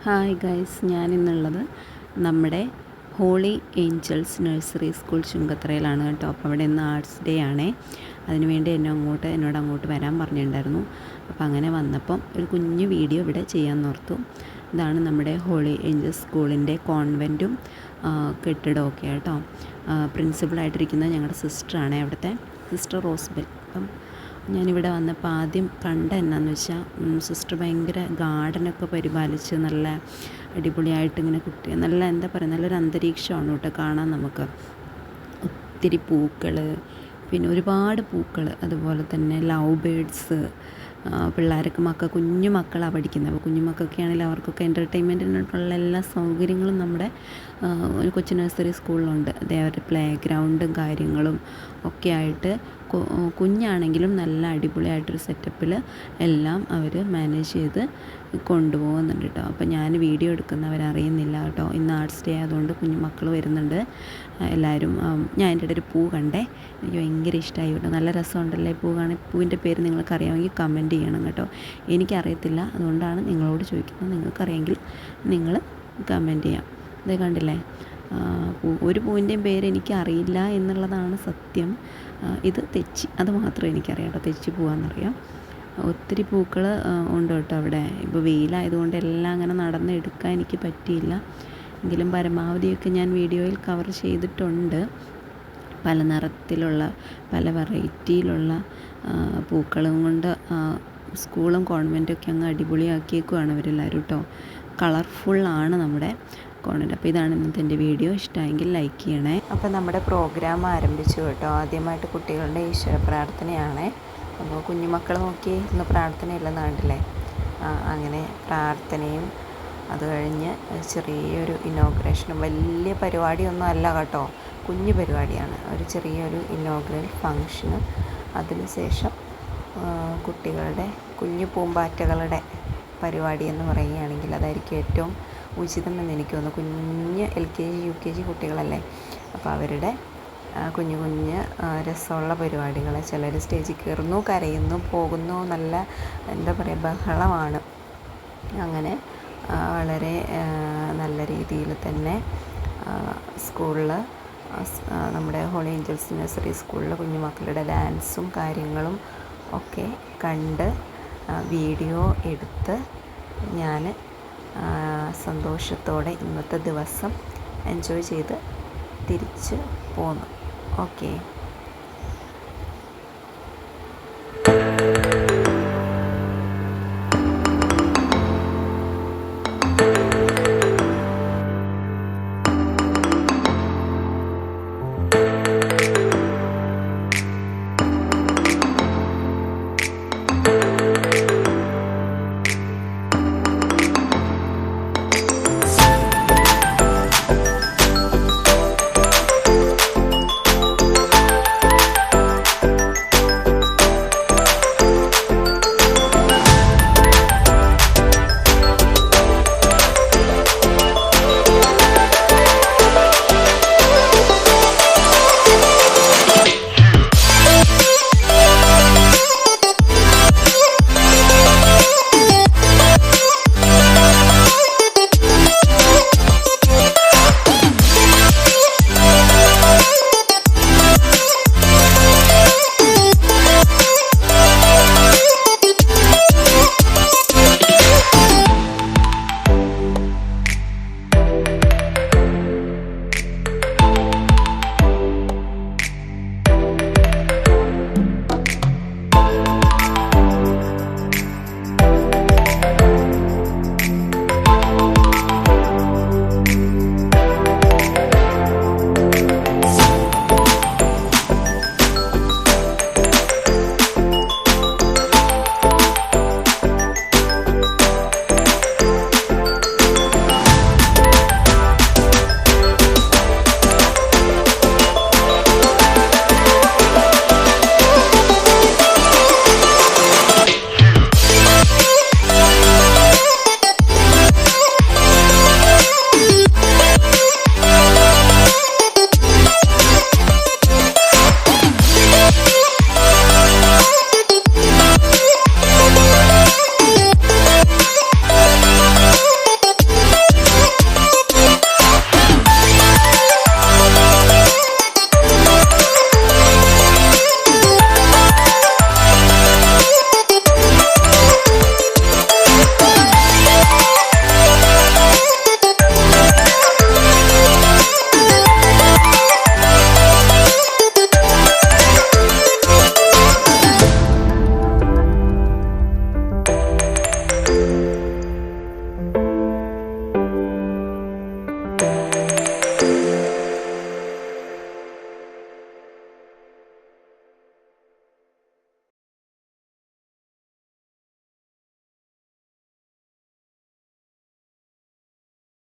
Hi guys, ഞാനിന്നുള്ളത് നമ്മുടെ holy Angeles nursery school ചുങ്കത്തറയിലാണ് കേട്ടോ. അപ്പോൾ അവിടെ ഇന്ന് ആർട്സ് ഡേ ആണേ. അതിനുവേണ്ടി എന്നോട് അങ്ങോട്ട് വരാൻ പറഞ്ഞിട്ടുണ്ടായിരുന്നു. അപ്പോൾ അങ്ങനെ വന്നപ്പം ഒരു കുഞ്ഞു വീഡിയോ ഇവിടെ ചെയ്യാൻ ഓർത്തു. ഇതാണ് നമ്മുടെ ഹോളി ഏഞ്ചൽസ് സ്കൂളിൻ്റെ കോൺവെൻറ്റും കെട്ടിടമൊക്കെ കേട്ടോ. പ്രിൻസിപ്പളായിട്ടിരിക്കുന്നത് ഞങ്ങളുടെ സിസ്റ്ററാണ്, അവിടുത്തെ സിസ്റ്റർ റോസ്ബെൽ. അപ്പം ഞാനിവിടെ വന്നപ്പോൾ ആദ്യം കണ്ട എന്നാന്ന് വെച്ചാൽ സിസ്റ്റർ ഭയങ്കര ഗാർഡനൊക്കെ പരിപാലിച്ച് നല്ല അടിപൊളിയായിട്ട് ഇങ്ങനെ നല്ല എന്താ പറയുക, നല്ലൊരു അന്തരീക്ഷമാണ് കേട്ടോ കാണാൻ. നമുക്ക് ഒത്തിരി പൂക്കൾ, പിന്നെ ഒരുപാട് പൂക്കൾ, അതുപോലെ തന്നെ ലവ് ബേഡ്സ്, പിള്ളേരൊക്കെ കുഞ്ഞു മക്കളാണ് പഠിക്കുന്നത്. അപ്പോൾ കുഞ്ഞു മക്കൾക്ക് ആണെങ്കിൽ അവർക്കൊക്കെ എൻ്റർടൈൻമെൻറ്റിനുള്ള എല്ലാ സൗകര്യങ്ങളും നമ്മുടെ ഒരു കൊച്ചു നഴ്സറി സ്കൂളിലുണ്ട്. അവരുടെ പ്ലേ ഗ്രൗണ്ടും കാര്യങ്ങളും ഒക്കെ ആയിട്ട് കുഞ്ഞാണെങ്കിലും നല്ല അടിപൊളിയായിട്ടൊരു സെറ്റപ്പിൽ എല്ലാം അവർ മാനേജ് ചെയ്ത് കൊണ്ടുപോകുന്നുണ്ട് കേട്ടോ. അപ്പോൾ ഞാൻ വീഡിയോ എടുക്കുന്നവരറിയുന്നില്ല കേട്ടോ. ഇന്ന് ആർട്സ് ഡേ ആയതുകൊണ്ട് കുഞ്ഞു മക്കൾ വരുന്നുണ്ട് എല്ലാവരും. ഞാൻ എൻ്റെ ഇടയിൽ ഒരു പൂ കണ്ടേ, എനിക്ക് ഭയങ്കര ഇഷ്ടമായി കേട്ടോ. നല്ല രസമുണ്ടല്ലേ പൂ കാണാൻ. പൂവിൻ്റെ പേര് നിങ്ങൾക്ക് അറിയാമെങ്കിൽ കമൻറ്റ് ചെയ്യണം കേട്ടോ. എനിക്കറിയത്തില്ല, അതുകൊണ്ടാണ് നിങ്ങളോട് ചോദിക്കുന്നത്. നിങ്ങൾക്കറിയെങ്കിൽ നിങ്ങൾ കമൻറ്റ് ചെയ്യാം. ഇത് കണ്ടില്ലേ, ഒരു പൂവിൻ്റെയും പേര് എനിക്കറിയില്ല എന്നുള്ളതാണ് സത്യം. ഇത് തെച്ചി, അത് മാത്രമേ എനിക്കറിയാം കേട്ടോ. തെച്ചി പൂവാന്നറിയാം. ഒത്തിരി പൂക്കൾ ഉണ്ട് കേട്ടോ അവിടെ. ഇപ്പോൾ വെയിലായതുകൊണ്ട് എല്ലാം അങ്ങനെ നടന്ന് എടുക്കാൻ എനിക്ക് പറ്റിയില്ല. എങ്കിലും പരമാവധിയൊക്കെ ഞാൻ വീഡിയോയിൽ കവർ ചെയ്തിട്ടുണ്ട്. പല നിറത്തിലുള്ള പല വെറൈറ്റിയിലുള്ള പൂക്കളും കൊണ്ട് സ്കൂളും കോൺവെൻറ്റൊക്കെ അങ്ങ് അടിപൊളിയാക്കിയേക്കുവാണ് അവരെല്ലാവരും കേട്ടോ. കളർഫുള്ളാണ് നമ്മുടെ കോൺവെൻറ്റ്. അപ്പോൾ ഇതാണ് ഇന്നത്തെ എൻ്റെ വീഡിയോ. ഇഷ്ടമെങ്കിൽ ലൈക്ക് ചെയ്യണേ. അപ്പോൾ നമ്മുടെ പ്രോഗ്രാം ആരംഭിച്ചു കേട്ടോ. ആദ്യമായിട്ട് കുട്ടികളുടെ ഈശ്വര പ്രാർത്ഥനയാണ്. അപ്പോൾ കുഞ്ഞുമക്കൾ നോക്കി ഇന്ന് പ്രാർത്ഥനയില്ലെന്ന് കണ്ടില്ലേ. അങ്ങനെ പ്രാർത്ഥനയും അത് കഴിഞ്ഞ് ചെറിയൊരു ഇനോഗ്രേഷനും. വലിയ പരിപാടിയൊന്നും അല്ല കേട്ടോ, കുഞ്ഞു പരിപാടിയാണ്. ഒരു ചെറിയൊരു ഇനോഗ്രൽ ഫങ്ഷന്. അതിനുശേഷം കുട്ടികളുടെ കുഞ്ഞു പൂമ്പാറ്റകളുടെ പരിപാടി എന്ന് പറയുകയാണെങ്കിൽ അതായിരിക്കും ഏറ്റവും ഉചിതമെന്ന് എനിക്ക് തോന്നുന്നു. കുഞ്ഞ് LKG UKG കുട്ടികളല്ലേ, അപ്പോൾ അവരുടെ കുഞ്ഞു രസമുള്ള പരിപാടികൾ. ചിലർ സ്റ്റേജിൽ കയറുന്നു, കരയുന്നു, പോകുന്നു, നല്ല എന്താ പറയുക, ബഹളമാണ്. അങ്ങനെ വളരെ നല്ല രീതിയിൽ തന്നെ സ്കൂളിൽ, നമ്മുടെ ഹോളി ഏഞ്ചൽസ് നഴ്സറി സ്കൂളിൽ കുഞ്ഞുമക്കളുടെ ഡാൻസും കാര്യങ്ങളും ഒക്കെ കണ്ട് വീഡിയോ എടുത്ത് ഞാൻ സന്തോഷത്തോടെ ഇന്നത്തെ ദിവസം എൻജോയ് ചെയ്ത് തിരിച്ച് പോന്നു. ഓക്കെ.